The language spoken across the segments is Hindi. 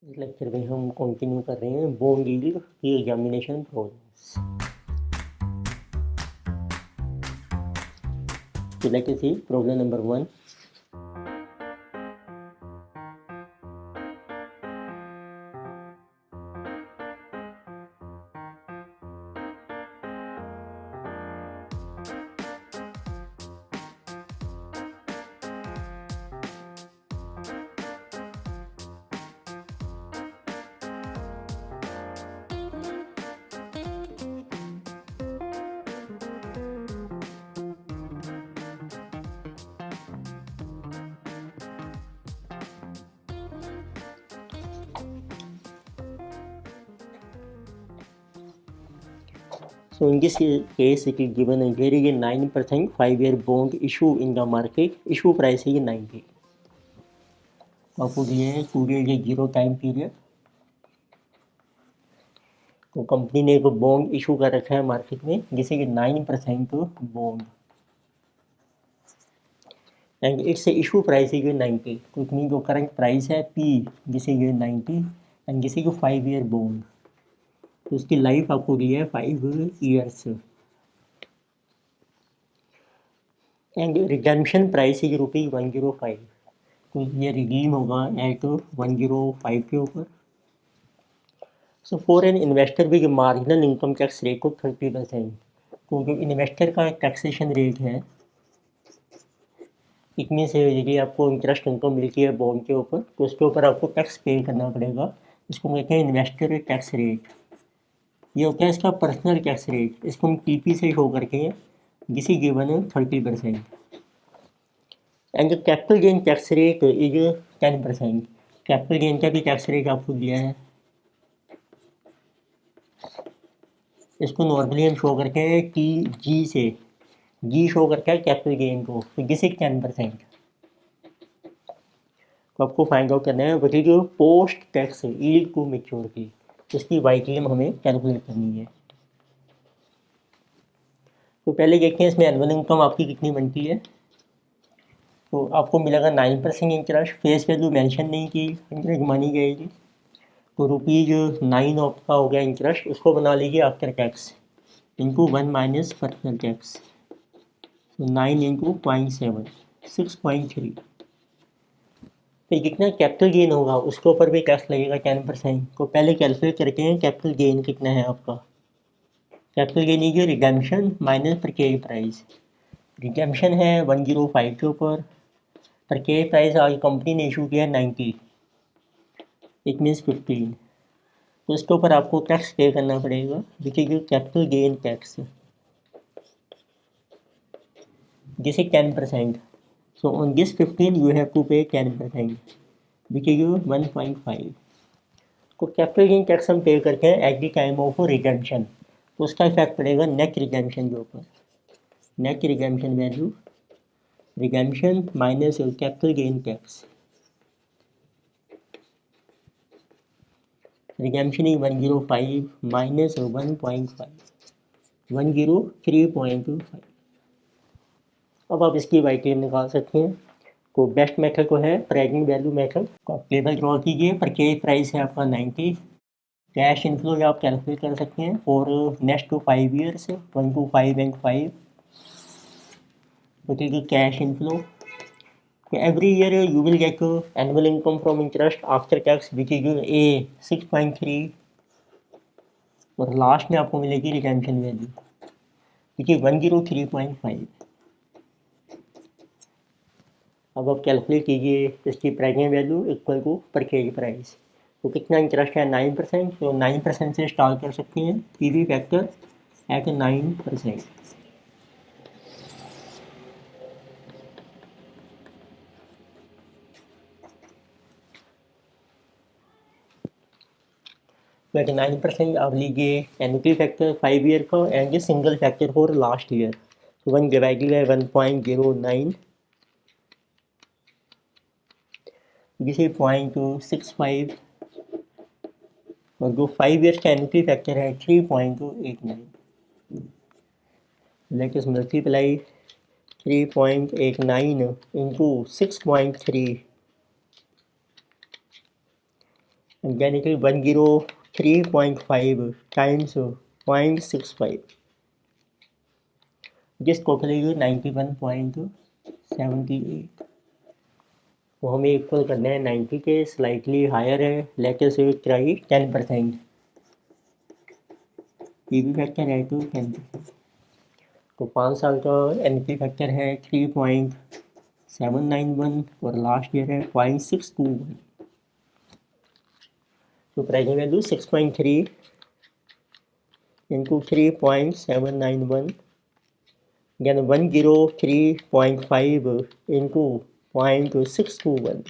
इस लेक्चर में हम कंटिन्यू कर रहे हैं बॉन्ड यील्ड की examination problems. So let us see problem number 1. So in this case it is given there is a 9% 5-year bond issue in the market. Issue price is 90. आपको दिए है पीरियड ये 0 टाइम पीरियड। तो कंपनी ने एक बॉन्ड इशू कर रखा है मार्केट में जिसे कि 9% bond and it's issue price है 90। तो इतनी जो करंट प्राइस है पी जिसे ये 90 एंड जिसे कि 5-year बॉन्ड, तो उसकी लाइफ आपको दी है 5 years एंड रिडेम्पशन प्राइस है ₹105। तो ये रिडीम होगा एट 105 के ऊपर। सो फॉर एन इन्वेस्टर भी मार्जिनल इनकम टैक्स रेट को 30%। तो जो इन्वेस्टर का टैक्सेशन रेट है इतने से यदि आपको इंटरेस्ट इनकम मिलती है बॉन्ड के ऊपर तो उसके ऊपर आपको टैक्स पे करना पड़ेगा। इसको कहते हैं इन्वेस्टर टैक्स रेट। ये होता है इसका पर्सनल टैक्स रेट। इसको हम टीपी से शो करके हैं जिसे गिवन है 30%। And the capital gain tax rate is 10%। Capital gain का भी टैक्स रेट आपको दिया है। इसको नॉर्मली हम शो करके हैं टी जी से, जी शो करके है कैपिटल गेन को, तो जिसे 10%। तो आपको फाइंड आउट करना है what is post tax yield to maturity. इसकी वाईटीएम हमें कैलकुलेट करनी है। तो पहले देखते हैं इसमें एनुअल इनकम आपकी कितनी बनती है। तो आपको मिलेगा 9% इंटरेस्ट। फेस वैल्यू मेंशन नहीं की, इंटरेस्ट मानी जाएगी। तो ₹9 आपका हो गया इंटरेस्ट, उसको बना लीजिए after tax into 1 minus personal tax. तो 9 इंटू 0.7 6.3। तो कितना कैपिटल गेन होगा उसके ऊपर भी टैक्स लगेगा 10%। तो पहले कैलकुलेट करके हैं कैपिटल गेन कितना है आपका। Capital gain is redemption minus purchase price. Redemption है 105 के ऊपर, परचेज प्राइस आज कंपनी ने इशू किया 90, इट मीन्स 15। तो इसके ऊपर आपको टैक्स पे करना पड़ेगा which is capital gain tax जिसे 10%। So on this 15 you have to pay 10% which is 1.5। तो कैपिटल गेन टैक्स हम पे करते हैं at the time of redemption. तो उसका इफेक्ट पड़ेगा नेट रिडेम्पशन के ऊपर। Net redemption value redemption minus capital gain tax. Redemption is 105 minus 1.5 103.5। अब आप इसकी वाईटीएम निकाल सकते हैं। तो बेस्ट मेथड को है प्रेजेंट वैल्यू मेथड। तो आप टेबल ड्रॉ कीजिए। परचेज प्राइस है आपका 90। कैश इनफ्लो आप कैलकुलेट कर सकते हैं for next to 5 years 1 to 5 and 5। what is the cash inflow? So every year you will get annual income from interest after tax which is a 6.3 और लास्ट में आपको मिलेगी रिटेंशन वैल्यू which is 103.5। अब आप कैलकुलेट कीजिए इसकी present value equal to purchase price. तो कितना इंटरेस्ट है 9%। तो 9% से स्टार्ट कर सकते हैं पीवी फैक्टर एट 9%। तो एट 9% आप लीजिए एनुअल फैक्टर 5 ईयर का and single factor for last year. तो 1 डिवाइडेड बाय 1.09 जिसे 0.65 और जो 5 ईयर्स का एनुअल फैक्टर है 3.89। लेट अस मल्टीप्लाई 3.89 into 6.3 यानी कि 103.5 टाइम्स 0.65, जिसको करेगी 91.78। तो हमें इक्वल करना है 90 के, स्लाइटली हायर है, लेकर से ट्राई 10%। पीवी फैक्टर है तो 10%। तो 5 साल का एनपी फैक्टर है 3.791 और लास्ट ईयर है 0.621। तो प्रेजेंट वैल्यू 6.3 इंटू 3.791 यानी 103.5 इंटू 0.621।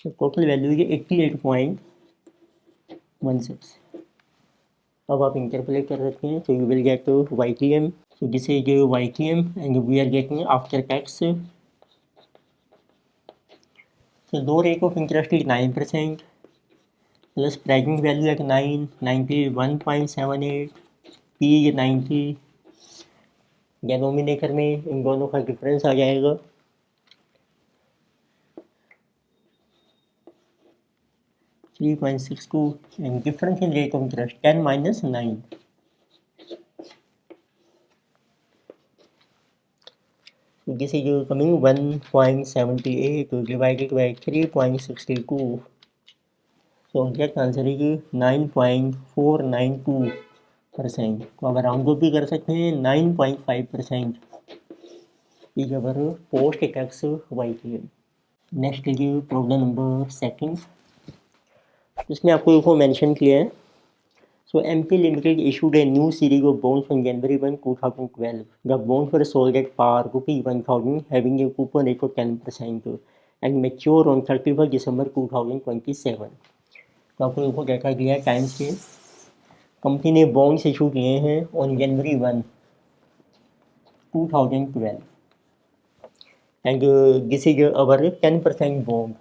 टोटल वैल्यू है 88.16। अब आप इंटरपोलेट कर सकते हैं, तो you will get YTM, so this is YTM and we are getting after tax। so दो rate of interest 9% plus present value at 91.78, P 90, denominator में इन दोनों का डिफरेंस आ जाएगा। $3.62 and difference in rate of interest 10 minus 9। So this is coming 1.78 divided by 3.62। So exact answer is 9.492%। तो अब राउंड अप भी कर सकते हैं, 9.5% is our post tax YTM। Next is problem number second. इसमें आपको देखो मेंशन किया है, so MP Limited issued a new series of bonds on January 1, 2012. The bonds were sold at par ₹1,000, having a coupon rate of 10% and mature on 31 December 2027। तो आपको देखो देखा गया है टाइम से, कंपनी ने बॉन्ड्स इशू किए हैं on January 1, 2012 and this is our 10% bond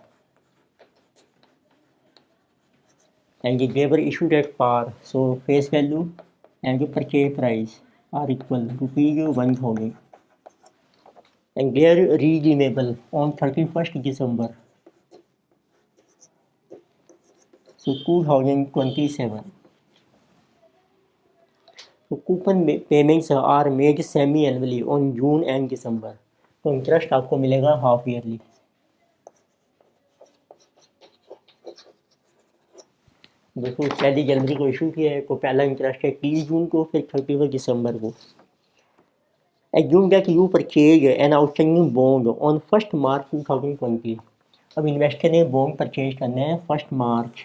and they were issued at par, so face value and purchase price are equal to ₹1,000 and they are redeemable on 31st December, so 2027। so coupon payments are made semi-annually on June and December। तो इंटरेस्ट आपको मिलेगा हाफ ईयरली। देखो 31 जनवरी को इशू किया है, तो पहला इंटरेस्ट है 30 जून को, फिर 31 दिसंबर को। Assume that you purchase an outstanding bond on 1st March 2020। अब इन्वेस्टर ने बॉन्ड परचेज करना है 1 मार्च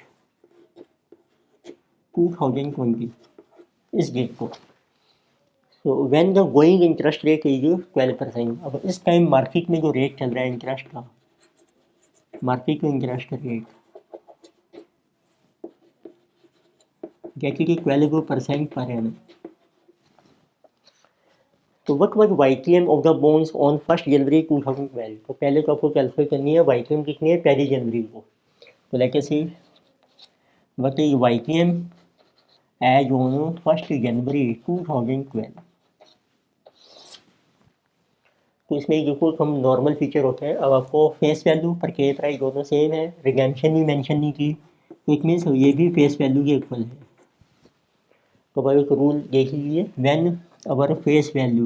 2020 इस डेट को। तो when the going interest rate is 12%। अब इस टाइम मार्केट में जो रेट चल रहा है इंटरेस्ट का, मार्केट में इंटरेस्ट रेट जैसे कि 12% पर एनम। तो what was YTM of the bonds on 1 January 2012। तो पहले तो आपको कैलकुलेट करनी है YTM कितनी है 1 जनवरी को। तो लेके see what is YTM as on 1 January 2012। तो इसमें देखो हम नॉर्मल फीचर होते हैं। अब आपको फेस वैल्यू परचेज प्राइस दोनों सेम है, रिडेम्पशन भी मेंशन नहीं की, तो इट मीन्स ये भी फेस वैल्यू के इक्वल है। तो भाई एक रूल देख लीजिए, when our face value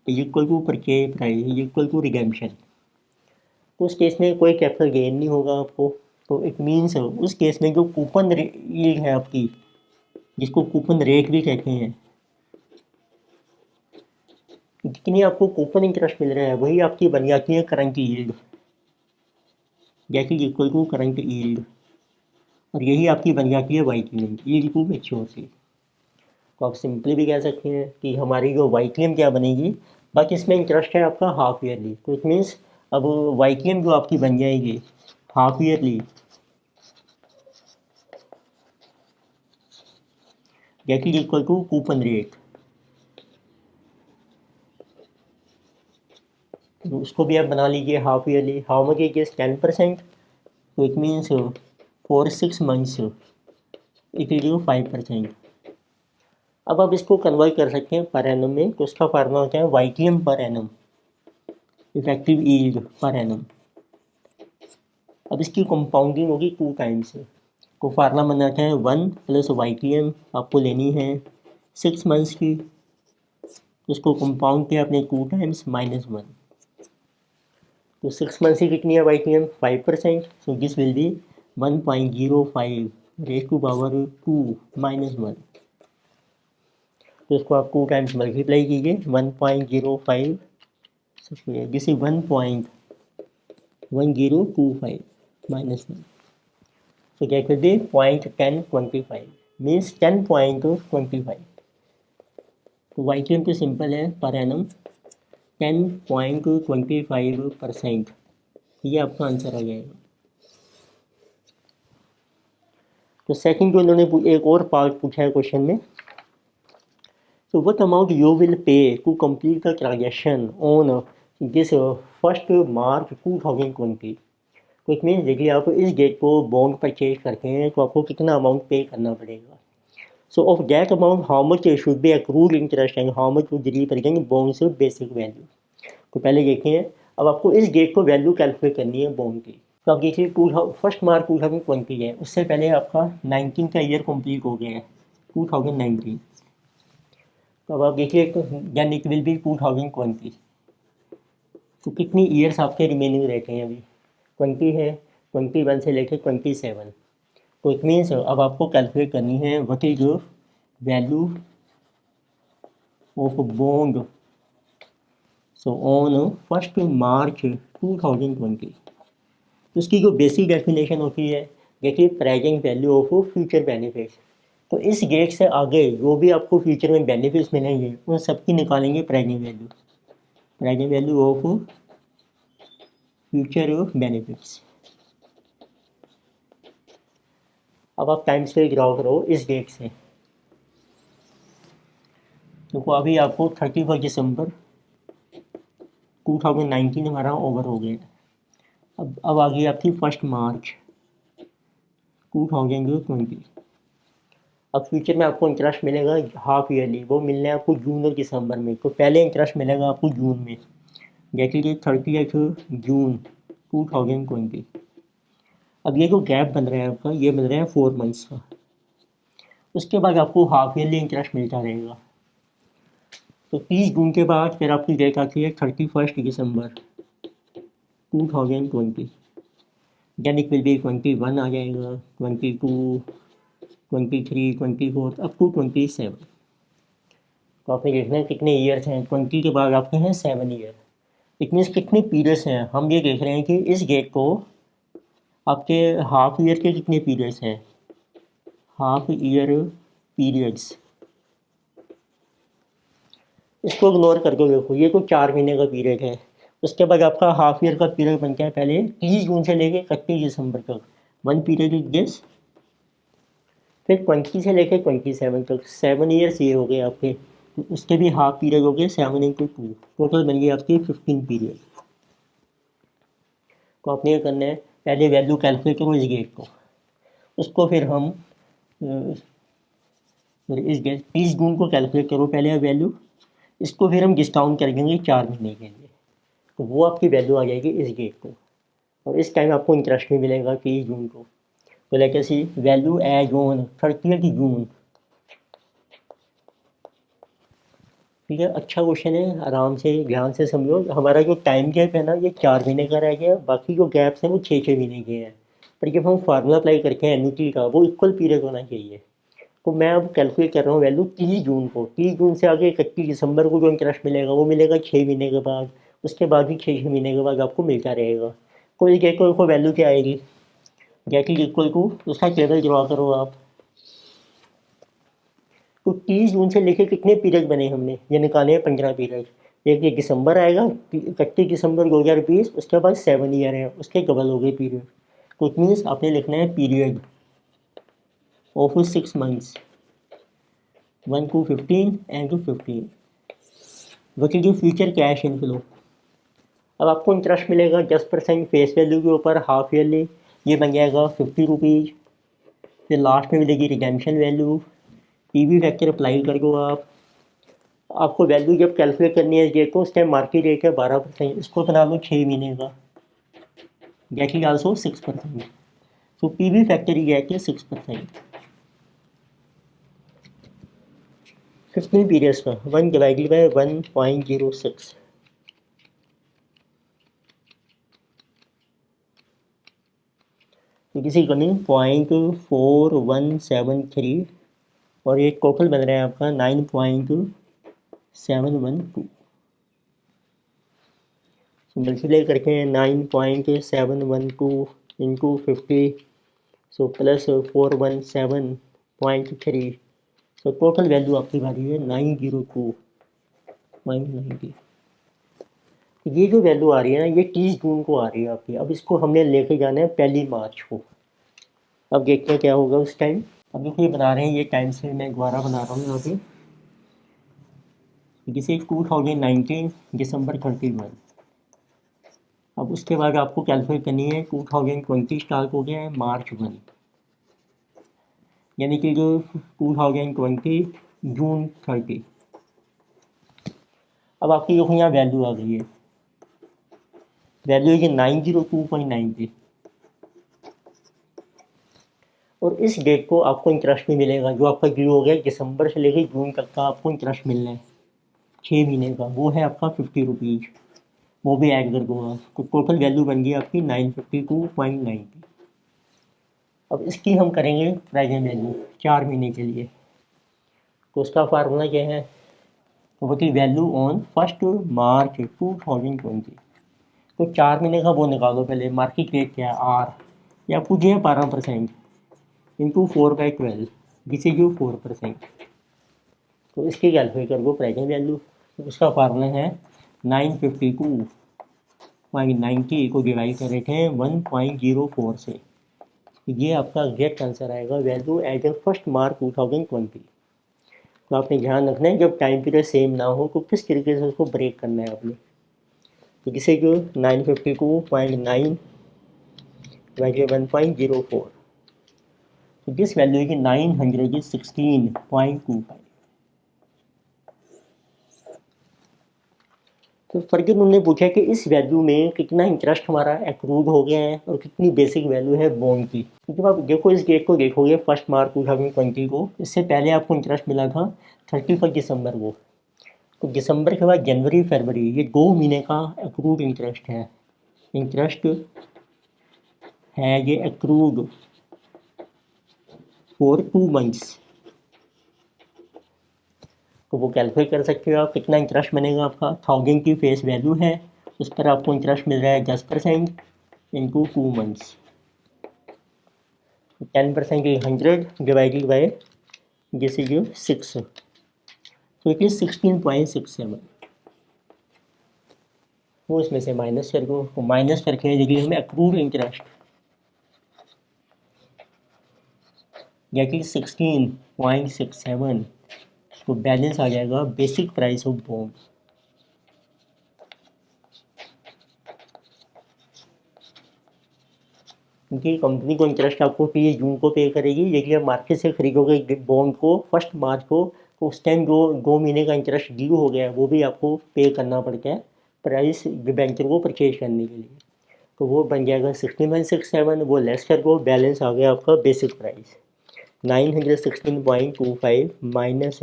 is equal to purchase price is equal to redemption, तो उस केस में कोई कैपिटल गेन नहीं होगा आपको। तो इट मीन्स उस केस में जो कूपन यील्ड है आपकी, जिसको कूपन रेट भी कहते हैं, जितनी आपको कूपन इंटरेस्ट मिल रहा है वही आपकी बन जाती है करंट यील्ड, जैसे इक्वल टू करंट यील्ड, और यही आपकी बन जाती है YTM यील्ड टू मैच्योरिटी। तो आप सिंपली भी कह सकते हैं कि हमारी जो YTM क्या बनेगी, बाकी इसमें इंटरेस्ट है आपका हाफ ईयरली, तो इट मीन्स अब YTM जो आपकी बन जाएगी half yearly get is equal to coupon rate, तो उसको भी आप बना लीजिए half yearly. How much is 10%, तो it means for 6 months it is 5%। अब आप इसको कन्वर्ट कर सकते हैं पर एनम में, तो उसका फार्मूला होता है YTM per annum, effective yield पर एनम। अब इसकी कंपाउंडिंग होगी 2 टाइम्स, तो फार्मूला बनाता है 1 प्लस YTM आपको लेनी है 6 मंथ्स की, उसको कंपाउंड किया आपने 2 टाइम्स -1, तो 6 मंथ्स की कितनी है YTM 5%, so this will be 1.05 raise to power 2 -1, तो इसको आप 2 टाइम्स मल्टीप्लाई कीजिए 1.05, this is 1.1025 -1, so that will be 0.1025 means 10.25, तो YTM तो सिंपल है पर एनम 10.25%, ये आपका आंसर आ जाएगा। तो सेकंड को उन्होंने एक और पार्ट पूछा है क्वेश्चन में, so what amount you will pay to complete the transaction on this 1st March 2020, तो इट मीन्स देखिए आप इस डेट को बॉन्ड परचेज करते हैं तो आपको कितना अमाउंट पे करना पड़ेगा, सो of that amount how much should be accrued interest and how much would be करेंगे बॉन्ड से बेसिक वैल्यू। तो पहले देखिए अब आपको इस डेट को वैल्यू कैलकुलेट करनी है बॉन्ड की, तो आप देखिए 1 मार्च 2020 है, उससे पहले आपका 19 का ईयर कंप्लीट हो गया है 2019, तो अब आप देखिए देन इट विल बी 2020, तो कितनी ईयर्स आपके रिमेनिंग रहते हैं अभी 20 है, 21 से लेकर 27, तो इट मीन्स अब आपको कैलकुलेट करनी है what is value of bond so on 1 मार्च 2020, तो उसकी जो बेसिक डेफिनेशन होती है देखिए present value of future benefits, तो इस डेट से आगे जो भी आपको फ्यूचर में बेनिफिट्स मिलेंगे उन सबकी निकालेंगे present value of future benefits. अब आप टाइम स्केल ड्रॉ करो इस डेट से, देखो अभी आपको 31 दिसंबर 2019 हमारा ओवर हो गया, अब आ गई आपकी 1 मार्च 2020, अब फ्यूचर में आपको इंटरेस्ट मिलेगा हाफ ईयरली, वो मिलना है आपको जून और दिसंबर में, तो पहले इंटरेस्ट मिलेगा आपको जून में, जैसे कि 30 जून 2020, अब ये जो गैप बन रहा है आपका ये बन रहा है 4 मंथ्स का, उसके बाद आपको हाफ ईयरली इंटरेस्ट मिलता रहेगा, तो 30 जून के बाद फिर आपकी डेट आती है 31 दिसंबर 2020, देन इट विल बी 21 आ जाएगा 22 23 24 अप टू 27, तो आपने देखना है कितने ईयर्स हैं, 20 के बाद आपके हैं 7 ईयर, इट मीन्स कितने पीरियड्स हैं, हम ये देख रहे हैं कि इस डेट को आपके हाफ ईयर के कितने पीरियड्स हैं, हाफ ईयर पीरियड्स, इसको इग्नोर करके देखो ये कोई 4 महीने का पीरियड है, उसके बाद आपका हाफ ईयर का पीरियड बनता है पहले 30 जून से लेके 31 दिसंबर तक, 1 पीरियड इज दिस, फिर 20 से लेकर 27 तक 7 ईयर्स ये हो गए आपके, उसके भी हाफ पीरियड हो गए 7 × 2, टोटल बन गई आपकी 15 पीरियड। तो आपने ये करना है पहले वैल्यू कैलकुलेट करो इस डेट को, उसको फिर हम इस डेट 30 जून को कैलकुलेट करो पहले वैल्यू, इसको फिर हम डिस्काउंट कर देंगे 4 महीने के लिए, तो वो आपकी वैल्यू आ जाएगी इस डेट को, और इस टाइम आपको इंटरेस्ट भी मिलेगा 30 जून को, तो let us see value as on 30 June, ठीक है, अच्छा क्वेश्चन है, आराम से ध्यान से समझो, हमारा जो टाइम गैप है ना ये 4 महीने का रह गया, बाकी जो गैप्स हैं वो 6 महीने के हैं, पर जब हम फार्मूला अप्लाई करते हैं एन्युटी का वो इक्वल पीरियड होना चाहिए, तो मैं अब कैलकुलेट कर रहा हूँ वैल्यू 30 जून को, 30 जून से आगे 31 दिसंबर को जो इंटरेस्ट मिलेगा वो मिलेगा 6 महीने के बाद, उसके बाद भी 6 महीने के बाद आपको मिलता रहेगा, कोई गेट को वैल्यू क्या आएगी, गेट इज इक्वल टू, उसका टेबल ड्रॉ करो आप, तो 30 जून से लेके कितने पीरियड बने हमने ये निकाले हैं 15 पीरियड, एक ये दिसंबर आएगा 31 दिसंबर 2020, उसके बाद 7 ईयर है उसके डबल हो गए पीरियड, तो इट मीन्स आपने लिखना है period of 6 months 1 to 15 and to 15, what is future cash inflow, अब आपको इंटरेस्ट मिलेगा 10% फेस वैल्यू के ऊपर हाफ ईयरली, ये बन जाएगा 50 रुपीज़, फिर लास्ट में मिलेगी redemption value, PV factor apply कर दो आपको वैल्यू जब कैलकुलेट करनी है ये को उस टाइम मार्केट रेट है 12%, इसको बना लो 6 महीने का, गेट इज आल्सो 6%, तो पी वी फैक्टर ये है 6%। 15 पीरियड्स का 1 डिवाइडेड बाय 1.06, तो किसी कमिंग 0.4173 और ये टोटल बन रहा है आपका 9.712। मल्टीप्लाई करके 9.712 इंटू 50, सो प्लस 417.3, तो टोटल वैल्यू आपकी बारी है 902.90। ये जो वैल्यू आ रही है ना, ये 30 जून को आ रही है आपकी। अब इसको हमने लेके जाना है 1 मार्च को। अब देखते हैं क्या होगा उस टाइम। अब देखिए बना रहे हैं, ये टाइम से मैं दोबारा बना रहा हूँ यहाँ पे। जिसे 2019 दिसंबर 31। अब उसके बाद आपको कैलकुलेट करनी है 2020 स्टार्ट हो गया है मार्च 1, यानी कि जो 2020 जून 30। अब आपकी देखो यहाँ वैल्यू आ गई है, वैल्यू है 902.90, और इस डेट को आपको इंटरेस्ट भी मिलेगा। जो आपका ड्यू हो गया दिसंबर से लेकर जून तक का आपको इंटरेस्ट मिलना है 6 महीने का, वो है आपका 50 रुपीज़, वो भी ऐड कर दूँगा। तो टोटल वैल्यू बन गई आपकी 952.90। अब इसकी हम करेंगे प्रेजेंट वैल्यू 4 महीने के लिए। तो उसका फार्मूला क्या है, तो वो वैल्यू ऑन 1 मार्च 2020। तो 4 महीने का वो निकालो पहले, मार्केट रेट क्या है आर, या कुछ है 12% इंटू 4/12, जिसे जो 4%। तो इसकी कैलकुलेट कर दो प्रेजेंट वैल्यू। तो उसका फार्मूला है 952.90 को डिवाइड कर रहे थे 1.04 से। ये आपका एग्जैक्ट आंसर आएगा, वैल्यू एज ए 1 मार्च 2020। तो आपने ध्यान रखना है जब टाइम पीरियड सेम ना हो तो किस तरीके से उसको ब्रेक करना है आपने। तो जिसे जो 952.9 डिवाइडेड 1.04, तो दिस वैल्यू है कि 916.25। तो फर्दर उन्होंने पूछा कि इस वैल्यू में कितना इंटरेस्ट हमारा एक्रूड हो गया है और कितनी बेसिक वैल्यू है बॉन्ड की। जब आप देखो इस डेट को देखोगे 1 मार्च 2020 को, इससे पहले आपको इंटरेस्ट मिला था 31 दिसंबर को। तो दिसंबर के बाद जनवरी फरवरी, ये 2 महीने का एक्रूड इंटरेस्ट है। इंटरेस्ट है ये एक्रूड फॉर 2 मंथ्स। तो वो कैलकुलेट कर सकते हो आप कितना इंटरेस्ट बनेगा आपका। 1000 की फेस वैल्यू है, उस पर आपको इंटरेस्ट मिल रहा है 10% इंटू 2 मंथ्स। 10% की 100 डिवाइडेड बाई दिस इज 6, तो इट इज 16.67। वो इसमें से माइनस कर दो, तो माइनस करके देखिए हमें अक्रूड इंटरेस्ट या कि 16.67, तो बैलेंस आ जाएगा बेसिक प्राइस ऑफ बॉन्ड। क्योंकि कंपनी को इंटरेस्ट आपको 30 जून को पे करेगी, यदि आप मार्केट से खरीदोगे बॉन्ड को 1 मार्च को, तो उस टाइम जो 2 महीने का इंटरेस्ट ड्यू हो गया है वो भी आपको पे करना पड़ता है प्राइस बैंकर को परचेज करने के लिए। तो वो बन जाएगा 16.67, वो लेस कर दो, बैलेंस आ गया आपका basic price 916.25 minus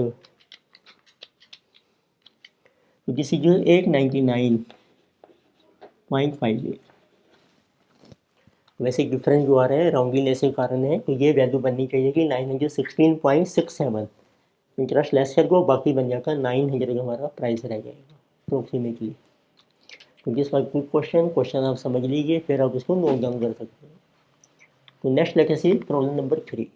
this is 899.58। वैसे डिफरेंस जो आ रहा है राउंडलीनेस के कारण है, तो ये वैल्यू बननी चाहिए कि 916.67। इंटरेस्ट लेस कर दो, बाकी बन जाएगा 900 का हमारा प्राइस रह जाएगा अप्रोक्सीमेटली। तो दिस वाज गुड क्वेश्चन आप समझ लीजिए, फिर आप उसको नोट डाउन कर सकते हैं। तो next letter see problem number 3।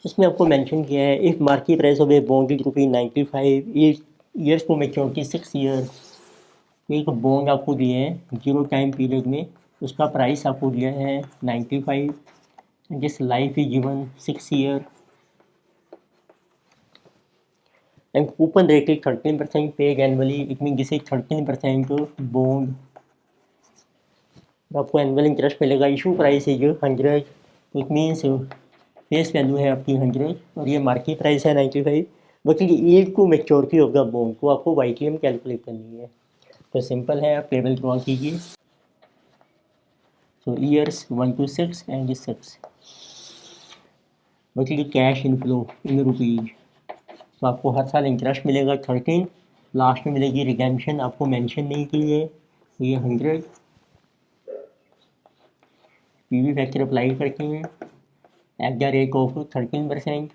इसमें आपको मेंशन किया है if market price of a bond is ₹95 years to maturity 6 year. एक बॉन्ड आपको दिए हैं 0 टाइम पीरियड में, उसका प्राइस आपको दिया है 95, जिस life is given 6 year and coupon rate is 13% paid annually. It means this is 13% bond. आपको एनुअल इंटरेस्ट मिलेगा। इशू प्राइस है जो 100, इट मीन्स फेस वैल्यू है आपकी 100 और ये मार्केट प्राइस है 95। But as to maturity of the bond को आपको YTM कैलकुलेट करनी है। तो सिंपल है, आप टेबल ड्रॉ कीजिए। So years 1 to 6 and 6. बचेगी कैश इनफ्लो इन रुपीज। तो आपको हर साल इंटरेस्ट मिलेगा 13, लास्ट में मिलेगी रिडेम्पशन, आपको मेंशन नहीं की है, ये 100। पीवी फैक्टर अप्लाई करते हैं एट द रेट ऑफ 13%।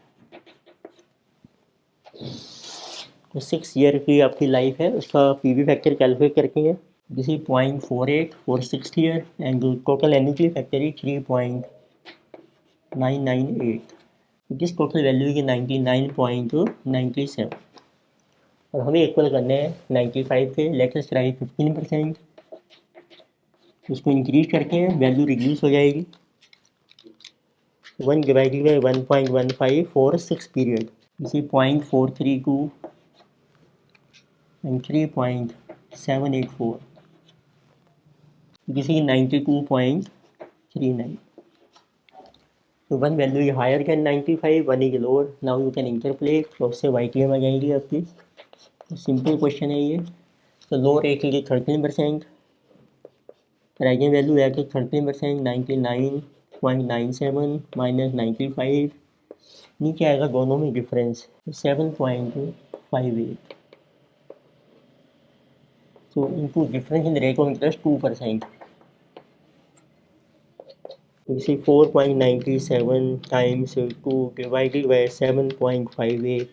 तो 6 ईयर की आपकी लाइफ है, उसका पीवी फैक्टर कैलकुलेट करके हैं। This is 0.48 for 6 year and total annual factor is 3.998। This total value है 99.97 और हमें इक्वल करना है 95 के। लेटेस्ट ट्राई 15%, उसको इंक्रीज करके हैं, वैल्यू रिड्यूस हो जाएगी। 1 डिवाइडेड बाई 1.15 फॉर 6 पीरियड, इसी 0.432 and 3.784, this is 92.39. So one value is higher than 95, one is lower. Now you can interpolate, तो उससे YTM आ जाएगी आपकी। तो सिंपल क्वेश्चन है ये। तो लो रेट के लिए 13%, राइजिंग वैल्यू है कि 13%, 99.97 माइनस 95, नीचे आएगा दोनों में difference 7.58। So into difference in the rate of interest 2%. You see 4.97 times 2 divided by 7.58.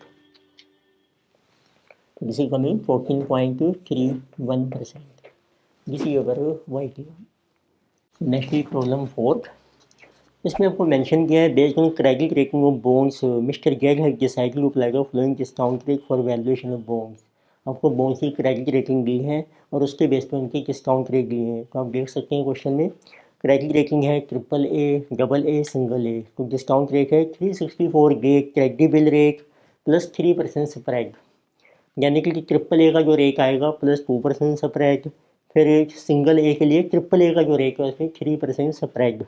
This is coming 14.31%. This is your YT. Next is problem 4. इसमें आपको मेंशन किया है based on credit rating of bonds mister Gegg has decided to apply the following discount rate for valuation of bonds. आपको बॉन्ड्स की क्रेडिट रेटिंग दी है और उसके बेस पर उनकी डिस्काउंट रेट दी है। तो आप देख सकते हैं क्वेश्चन में क्रेडिट रेटिंग है AAA, AA, सिंगल ए। तो डिस्काउंट रेट है 364 day credible rate plus 3% spread, यानी कि AAA का जो रेट आएगा प्लस 2% स्प्रेड, फिर सिंगल ए के लिए AAA का जो रेट है उसमें 3% स्प्रेड।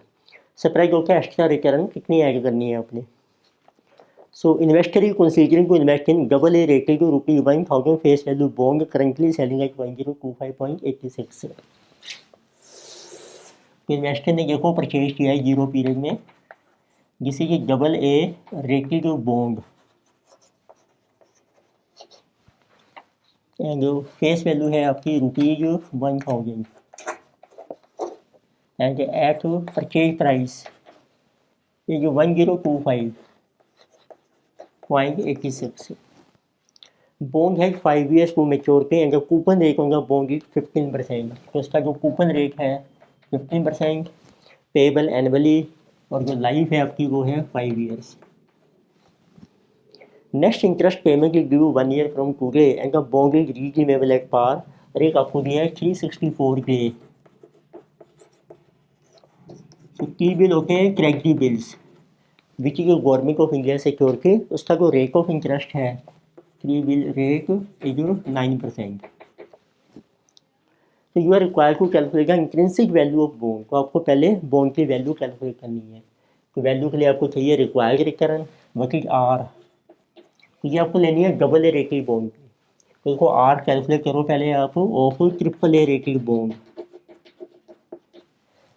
स्प्रेड होकर एक्स्ट्रा रिटर्न कितनी ऐड करनी है आपने। So investor is considering to invest in AA rated ₹1,000 face value bond currently selling at 1025.86। Investor ने देखो परचेज किया है 0 पीरियड में, जिसे कि AA रेटेड बॉन्ड एंड जो फेस वैल्यू है आपकी ₹1000 एंड एट परचेज प्राइस ये जो 1025.86। बॉन्ड है 5 ईयर्स को मेच्योरिटी एंड जो कूपन रेट होगा बॉन्ड की 15%। तो इसका जो कूपन रेट है 15%, पेबल एनुअली, और जो लाइफ है आपकी वो है 5 years. Next interest payment is due 1 year from today and the bond is redeemable at par. Rate आपको दिया है 364 डे। तो टी बिल होते हैं credit bills which is government of India security. उसका जो रेट ऑफ इंटरेस्ट है टी बिल रेट इज 9%। तो you are required to calculate the intrinsic value of bond. तो आपको पहले बॉन्ड की वैल्यू कैलकुलेट करनी है। तो वैल्यू के लिए आपको चाहिए रिक्वायर्ड रिटर्न वकील आर। तो ये आपको लेनी है AA रेटेड बॉन्ड की। तो इसको आर कैलकुलेट करो पहले आप ऑफ AAA रेटेड बॉन्ड।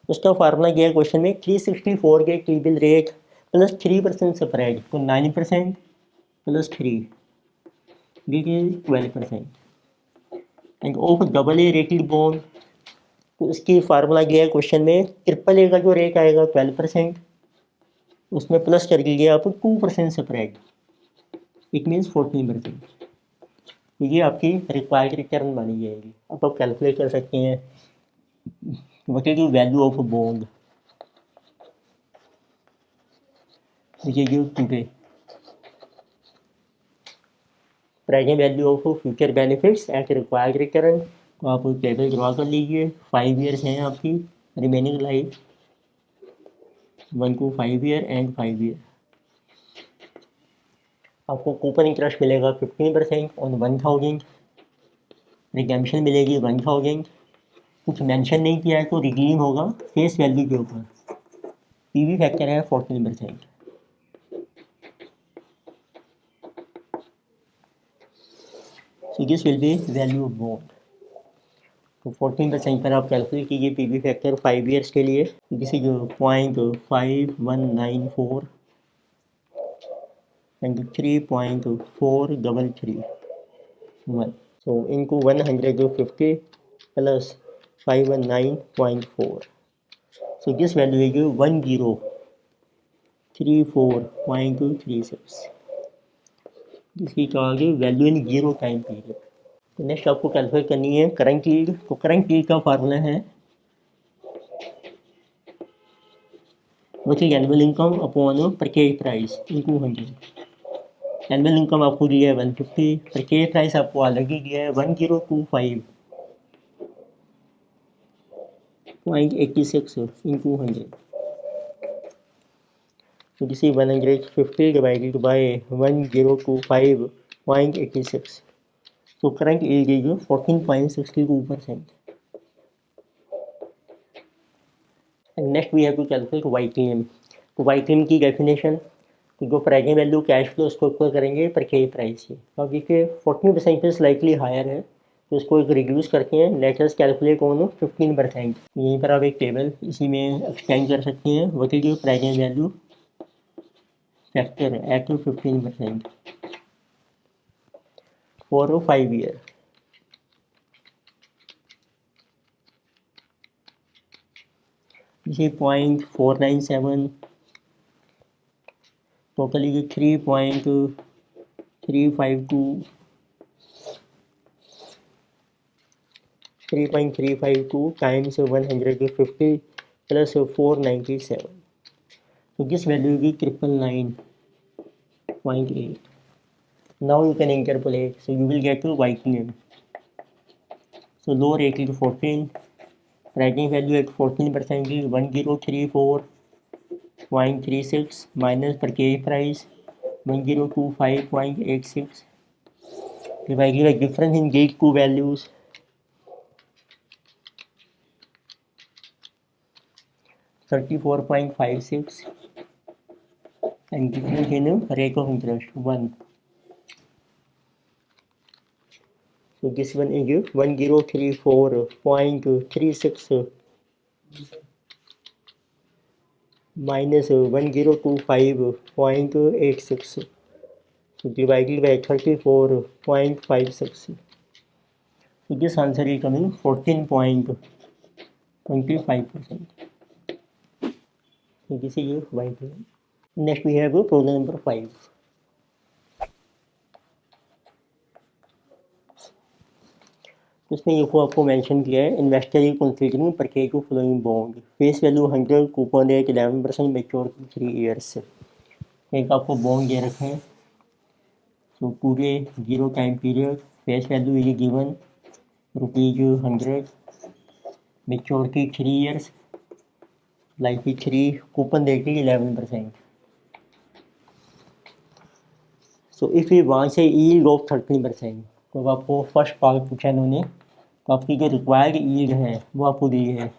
उसका फार्मूला किया है क्वेश्चन में 364 के T bill rate plus 3% spread, तो 9% plus 3 this is 12%। End of AA rated bond, तो इसकी फार्मूला किया है क्वेश्चन में AAA का जो रेट आएगा 12%, उसमें प्लस कर दीजिए आप 2% स्प्रेड, इट मीन्स 14%। तो ये आपकी रिक्वायर्ड रिटर्न मानी जाएगी। अब आप कैलकुलेट कर सकते हैं what is the value of a bond. ये today present value of future benefits at required return. तो आप टेबल ड्रॉ कर लीजिए। 5 ईयर्स हैं आपकी remaining life, 1 to 5 year and 5 year. आपको कूपन इंटरेस्ट मिलेगा 15% ऑन 1000, रिडेम्पशन मिलेगी 1000। कुछ मेंशन नहीं किया है तो रिडीम होगा फेस वैल्यू के ऊपर। पीवी फैक्टर है 14%। So this will be value of bond। तो 14% पर आप कैलकुलेट कीजिए पीवी फैक्टर 5 ईयर्स के लिए, किसी जो 0.5194 and 3.4331. So into 150 plus 519.4. So this value is 1034.36. जिसकी charge value in zero time period. तो नेक्स्ट आपको कैलकुलेट करनी है करंट यील्ड। तो करंट यील्ड का फार्मूला है which is annual income upon purchase price into 100। Annual income आपको दिया है 150, परचेज प्राइस आपको ऑलरेडी दिया है 1025.86 into 100। So this is 150 divided by 1025.86. So current yield is 14.62%. And next we have to calculate YTM। तो YTM की डेफिनेशन, तो जो प्रेजेंट वैल्यू कैश फ्लो उसको इक्वल करेंगे परचेज प्राइस से। तो अब देखिए 14% पे स्लाइटली हायर है, तो उसको एक रिड्यूस करके हैं, लेट अस कैलकुलेट ऑन 15%। यहीं पर आप एक टेबल इसी में एक्सटेंड कर सकते हैं, what is your present value factor at 15% for 5 year. ये 0.497, टोटली 3.352 टाइम्स 150 प्लस 497। तो दिस वैल्यू भी 999.8। Now you can interpolate, so you will get to YTM. So lower rate is 14, pricing value at 14% is 1034.36 minus purchase price 1025.86 divided by difference in these two values 34.56 and difference in rate of interest 1. So this one is 1034.36 minus 1025.86 divided by 34.56. So this answer is coming 14.25%. So this is your YTM. Next we have problem number 5. उसमें ये आपको मेंशन किया है investor is considering purchase of flowing bond, face value 100, coupon rate 11%, mature 3 years. एक आपको बॉन्ड दे रखे हैं, तो पूरे zero time period, face value is given ₹100, maturity 3 years, life is 3, coupon rate 11%। So if you want say yield of 13%, तो आपको फर्स्ट पार्ट पूछा इन्होंने, तो आपकी जो रिक्वायर्ड यील्ड है वो आपको दी है,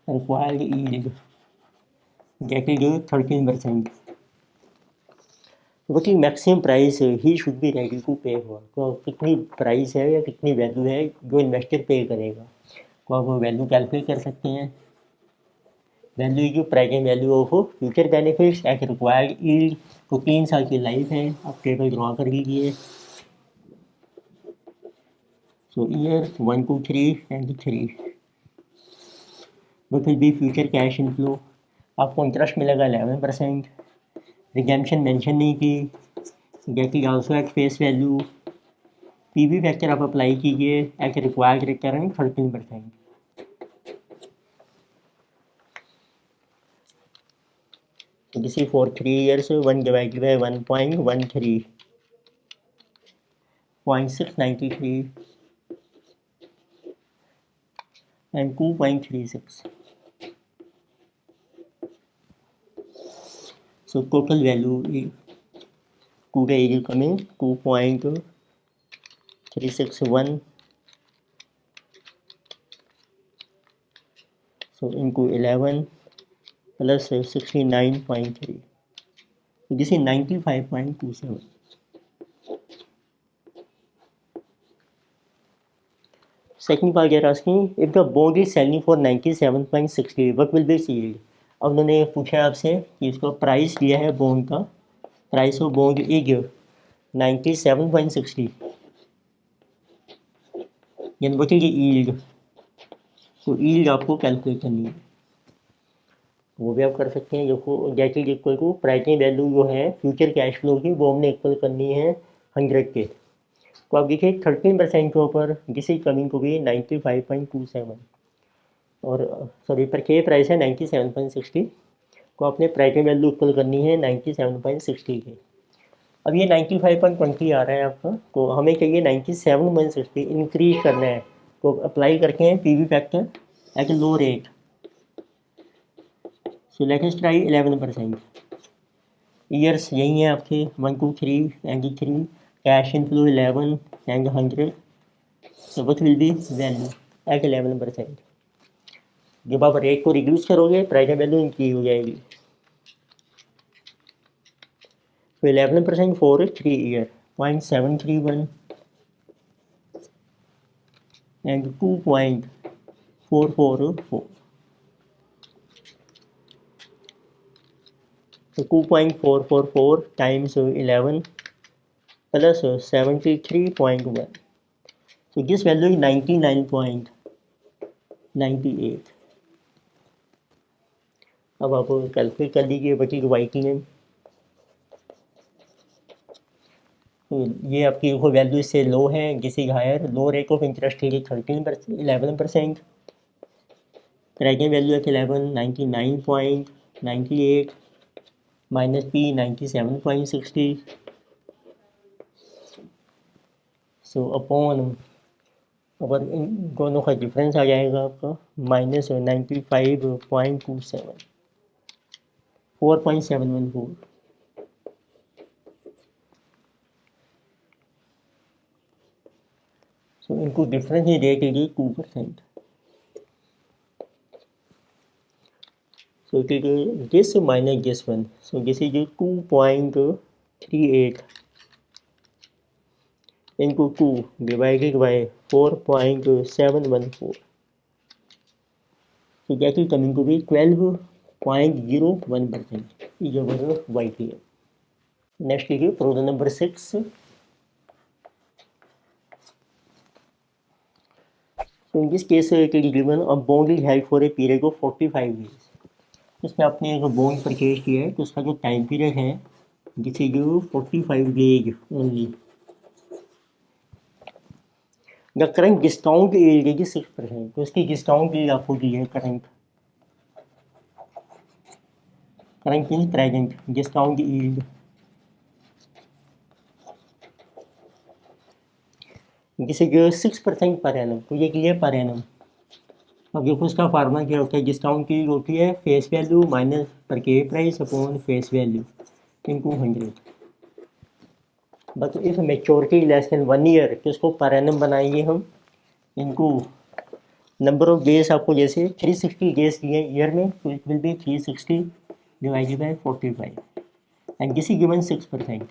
required yield that is 13%। what is maximum price he should be ready to pay for। तो कितनी प्राइस है या कितनी वैल्यू है जो इन्वेस्टर पे करेगा, तो आप वो वैल्यू कैलकुलेट कर सकते हैं। Value is present value of future benefits at required yield. तो 3 साल की लाइफ है, आप टेबल ड्रॉ कर लीजिए। So year 1 2 3 and 3 what will be future cash inflow. आपको इंटरेस्ट मिलेगा 11%, रिडेम्पशन मेंशन नहीं की, gate is also at face value. PV factor आप अप्लाई कीजिए at required return 13%। This is for 3 years, 1 divided by 1.13, 0.693 and 2.36. So total value is today is coming 2.361. So into 11 plus 69.3. So this is 95.27. Second part they are asking if the bond is selling for 97.60 what will be its yield। अब उन्होंने पूछा आपसे कि इसको प्राइस दिया है बॉन्ड का, प्राइस ऑफ बॉन्ड इज 97.60 यानी व्हाट इज यील्ड। तो यील्ड आपको कैलकुलेट करनी है, वो भी आप कर सकते हैं। देखो that is equal to pricing value जो है फ्यूचर कैश फ्लो की वो हमने इक्वल करनी है 100 के। तो आप देखिए 13% के ऊपर this is coming to be 95.27 और सॉरी पर के प्राइस है 97.60, तो आपने प्राइसिंग वैल्यू इक्वल करनी है 97.60 के। अब ये 95.20 आ रहा है आपका, तो हमें चाहिए 97.60 इंक्रीज करना है। तो अप्लाई करते हैं P V factor at low rate. So let us try 11%। Years यही है आपके 1 2 3 and 3, cash inflow 11 and 100। So what will be value at 11%। जब आप रेट को रिड्यूस करोगे प्राइस वैल्यू इंक्रीज हो जाएगी। So 11% for 3 year 0.731 and 2.444. So 2.444 times 11 plus 73.1. So this value is 99.98। अब आप कैलकुलेट कर लीजिए बची YTN। तो ये आपकी वैल्यू इससे लो है, जिस is higher low rate of interest है 11%। प्राइसिंग वैल्यू है 11 99.98 माइनस पी 97.60। सो अपॉन अगर इन दोनों का डिफरेंस आ जाएगा आपका माइनस 95.27 4.714। सो इनको डिफरेंस ही दे दीजिए 2%। So it is this minus this one. So this is 2.38 into 2 divided by 4.714. So that is coming to be 12.01% is our YTM. Next is problem number 6. So in this case it is given a bond is held for a period of 45 days. इसमें आपने एक बॉन्ड परचेज किया है तो उसका जो टाइम पीरियड है this is 45 days only. The current discount yield है 6%, तो इसकी डिस्काउंट यील्ड आपको दी है current means present discount yield. This is 6% per annum, तो ये की है पर एनम। अब देखो उसका फार्मूला क्या होता है, डिस्काउंट की होती है फेस वैल्यू माइनस पर के price upon face value into 100। But if maturity less than 1 year तो इसको पर एनम बनाएंगे हम इनको नंबर ऑफ डेज आपको जैसे 360 डेज दिए ईयर में, तो it will be 360 divided by 45 and this is given 6%।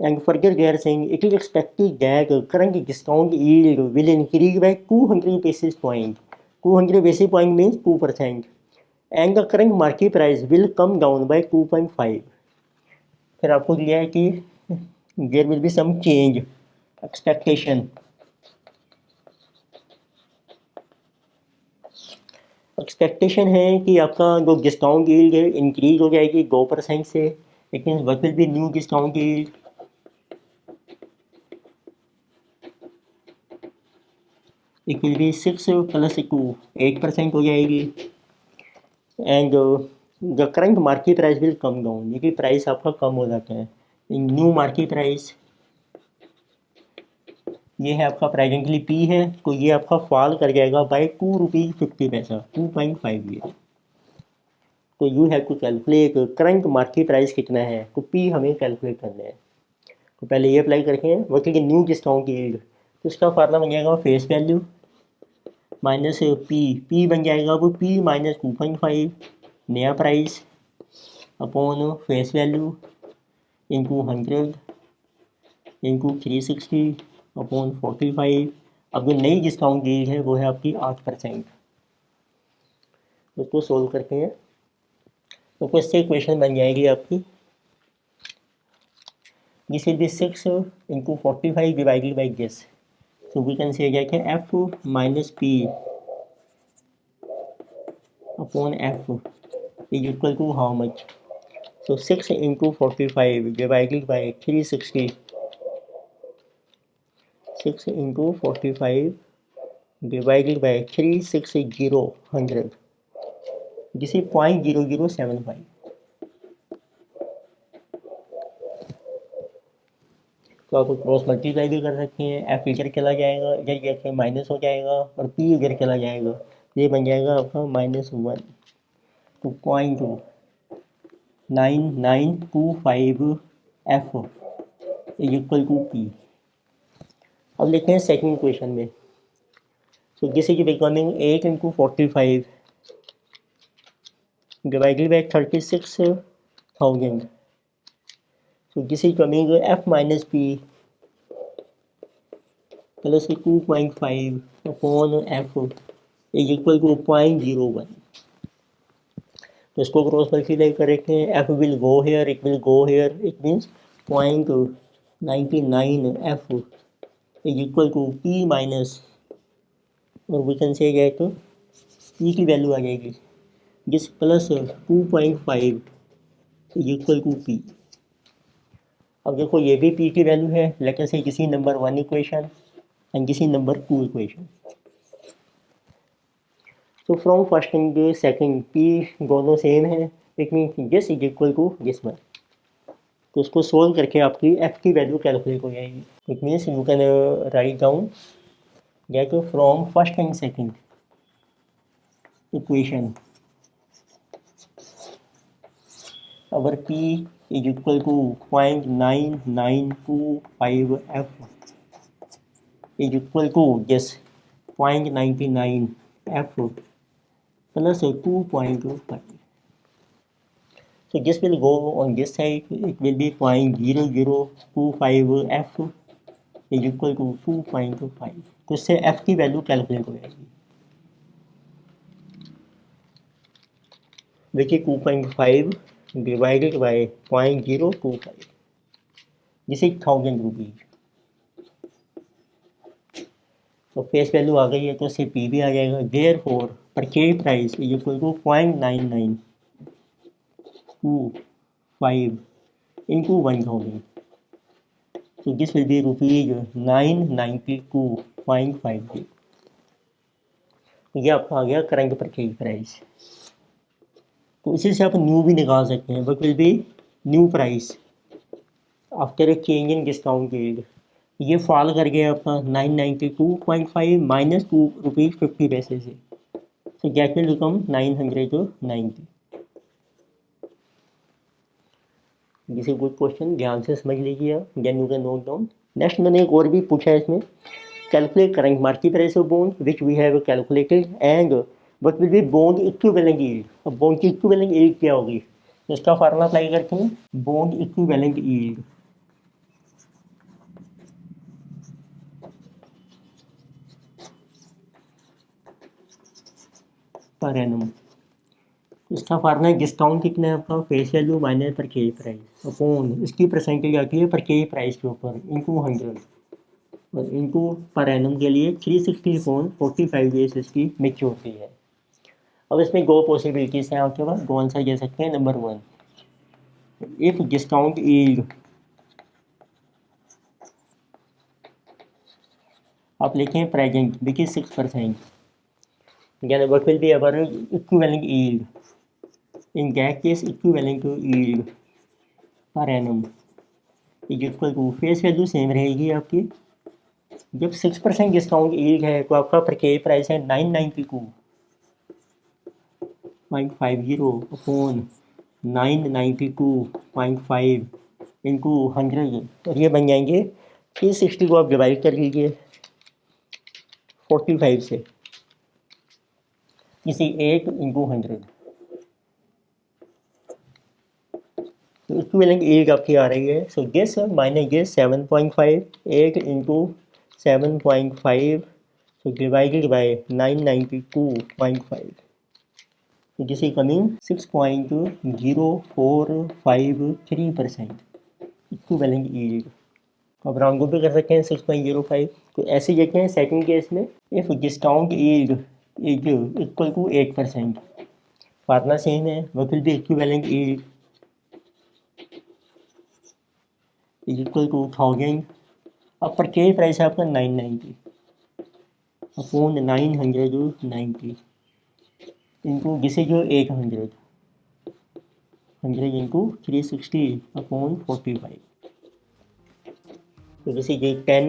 And further they are saying it is expected that current discount yield will increase by 200 basis point. 200 basis point means 2%. And the current market price will come down by 2.5. फिर आपको दिया है कि there will be some change expectation. Expectation है कि आपका जो डिस्काउंट यील्ड है इंक्रीज हो जाएगी 2% से, लेकिन what will B new discount yield. It will be 6 plus 2 8% हो जाएगी। And the current market price will come down, ये कि प्राइस आपका कम हो जाता है। इन न्यू मार्केट प्राइस ये है आपका प्रेजेंटली पी है, तो ये आपका फॉल कर जाएगा बाय 2 रुपीज़ 50 पैसा 2.5 ये। तो you have to calculate current market price कितना है, तो पी हमें कैलकुलेट करना है। तो पहले ये अप्लाई करके हैं वो कि न्यू डिस्काउंट यील्ड, तो इसका फार्मूला बन जाएगा फेस वैल्यू माइनस पी बन जाएगा वो पी माइनस 2.5 नया price upon face value into 100 into 360 upon 45। अब जो नई डिस्काउंट डील है वो है आपकी 8%। उसको सोल्व करते हैं तो इससे इक्वेशन बन जाएगी आपकी, this will be 6 into 45 divided by this. So we can say क्या F minus P upon F is equal to how much. So 6 into 45 divided by 360, 6 into 45 divided by 360 100, जिसे 0.0075। तो आप क्रॉस मल्टीप्लाई भी कर सकते हैं, एफ इधर चला जाएगा, इधर जाके माइनस हो जाएगा और पी इधर चला जाएगा, ये बन जाएगा आपका -1 तो 0.9925 F is equal to P. अब लिखते हैं सेकंड इक्वेशन में। So this is becoming 8 into 45 divided by 36,000. So this is coming f minus p plus 2.5 upon f is equal to 0.01. तो इसको क्रॉस मल्टीप्लाई करते हैं, f will go here, it will go here, it means 0.99 f is equal to p minus, और we can say that p की वैल्यू आ जाएगी जिस plus 2.5 is equal to P. अब देखो ये भी पी की वैल्यू है, लेकिन से किसी नंबर 1 इक्वेशन एंड किसी नंबर 2 इक्वेशन। तो from first and second P दोनों सेम है, it mean this is equal to this one. तो उसको सोल्व करके आपकी एफ की वैल्यू कैलकुलेट हो जाएगी। It means you can write down that from first and second equation our P is equal to 0.995 F is equal to just 0.99 F plus 2.5. So this will go on this side, it will be 0.0025 F is equal to 2.5. तो इससे F की वैल्यू कैलकुलेट हो जाएगी, देखिए 2.5 divided by 0.025, this is 1000 rupees. तो फेस वैल्यू आ गई है तो इससे पी भी आ जाएगा। Therefore purchase price is equal to 0.9925 into 1000, तो दिस विल बी रुपीज 992.50। ये आपका आ गया करंट परचेज प्राइस। तो इसी से आप न्यू भी निकाल सकते हैं, but will be new price after a change in discount period. ये फॉल कर गया आपका 992.5 माइनस 2 रुपीज़ 50 पैसे से, तो that will become 990। This is good question, ध्यान से समझ लीजिए आप, then you can note down. Next मैंने एक और भी पूछा है इसमें, calculate current market price of bond which we have calculated and what will be bond equivalent yield. अब बॉन्ड की इक्विवेलेंट यील्ड क्या होगी, तो इसका फार्मूला अप्लाई करते हैं, बॉन्ड इक्विवेलेंट यील्ड पर एनम। इसका फार्मूला डिस्काउंट कितना है आपका, face value minus purchase price upon इसकी परसेंटेज आती है परचेज प्राइस के ऊपर इंटू 100 और इंटू पर एनम के लिए 360/45 डेज इसकी मैच्योरिटी है। अब इसमें दो पॉसिबिलिटीज हैं आपके पास, दो आंसर दे सकते हैं। नंबर 1, इफ डिस्काउंट यील्ड, आप लिखें present which is 6%, then what will be our equivalent yield? In that case, equivalent yield per annum is equal to, face value same रहेगी आपकी। जब 6% डिस्काउंट यील्ड है तो आपका परचेज प्राइस है 992.50 अपॉन 992.5 इंटू 100, और ये बन जाएंगे 360 को आप डिवाइड कर लीजिए 45 से, इसी 8 इंटू 100, तो इक्विवेलेंट यील्ड आपकी आ रही है। So this minus this 7.5, 8 into 7.5, so divided by 992.5. So this is coming 6.0453%, equivalent yield. तो अब राउंड भी कर सकते हैं 6.05। तो ऐसे देखते हैं सेकंड केस में, if discount yield is equal to 8%, formula same है, what will be equivalent yield is equal to 1000। अब परचेज प्राइस है आपका 990 upon 990 into this is 800 into 360 upon 45। So this is 10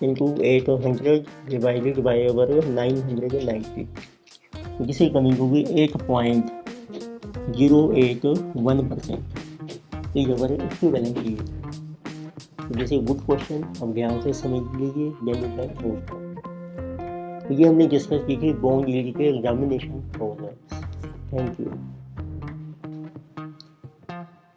into 800 divided by over 990. So this is coming to be 8.081% is our equivalent yield. So this is a good question, अब ध्यान से समझ लीजिए, then you can move on. तो ये हमने डिस्कस की थी बॉन्ड यील्ड के एग्जामिनेशन फॉर्मूला। Thank you.